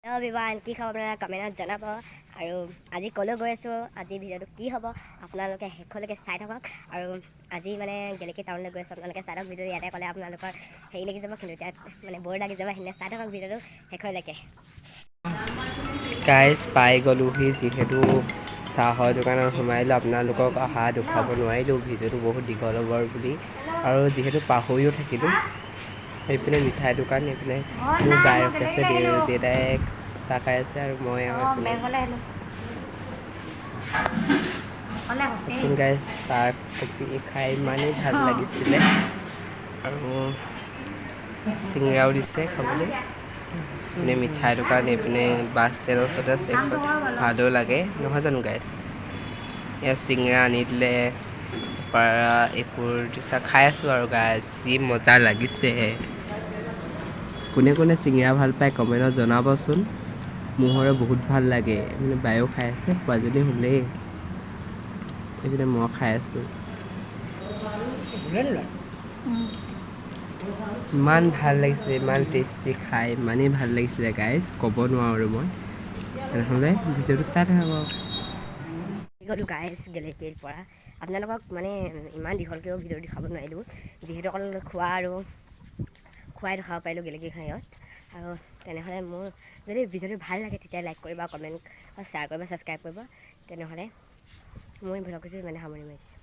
everyone, কি খবৰ আপোনালোকে কমেণ্টত জনাব আৰু আজি ক'লৈ গৈ আছোঁ, আজি ভিডিঅ'টো কি হ'ব আপোনালোকে শেষলৈকে চাই থাকক। আৰু আজি মানে গেলেকী টাউনলৈ গৈ আছোঁ, আপোনালোকে চাই থাকক ভিডিঅ'টো। ইয়াতে ক'লে আপোনালোকৰ হেৰি লাগি যাব, কিন্তু এতিয়া মানে বৰ লাগি যাব। সেইদিনা চাই থাকক ভিডিঅ'টো শেষলৈকে। গাইজ পাই গ'লোহি, যিহেতু চাহৰ দোকানত সোমাইলোঁ। আপোনালোকক অহা দেখুৱাব নোৱাৰিলোঁ, ভিডিঅ'টো বহুত দীঘল হ'ব বুলি। আৰু যিহেতু পাহৰিও থাকিলোঁ, এইপিনে মিঠাই দোকান, এইপিনে মোৰ বাই ৰখি আছে, দেউতাই চাহ খাই আছে আৰু মই গাইজ চাহ কফি খাই ইমানেই ভাল লাগিছিলে। আৰু চিংৰাও দিছে খাবলৈ। এইপিনে মিঠাই দোকান, এইপিনে বাছ ষ্টেণ্ডৰ ওচৰতে আছে, ভালো লাগে নহয় জানো গাইজ। ইয়াত চিংৰা আনি দিলে, এইবোৰ চাহ খাই আছোঁ আৰু গাইজ, যি মজা লাগিছে। কোনে কোনে চিংৰা ভাল পায় কমেণ্টত জনাবচোন। মোহৰে বহুত ভাল লাগে। মানে বায়েও খাই আছে, পোৱাজনী হ'লেই। এইপিনে মই খাই আছোঁ। ইমান ভাল লাগিছিলে, ইমান টেষ্টি খাই, ইমানেই ভাল লাগিছিলে গাইজ, ক'ব নোৱাৰোঁ মই। তেনেহ'লে ভিডিঅ'টো চাই থাকক। গ'লোঁ গাইজ গেলেকীৰ পৰা। আপোনালোকক মানে ইমান দীঘলকৈও ভিডিঅ' দেখাব নোৱাৰিলোঁ, যিহেতু অকল খোৱা আৰু খুৱাই দেখাব পাৰিলোঁ গেলেকী ঘাইত। আৰু তেনেহ'লে মোৰ যদি ভিডিঅ'টো ভাল লাগে তেতিয়া লাইক কৰিব, কমেণ্ট, শ্বেয়াৰ কৰিব, ছাবস্ক্ৰাইব কৰিব। তেনেহ'লে মই ভিডিঅ'টো ইমানে সামৰণি মাৰিছোঁ।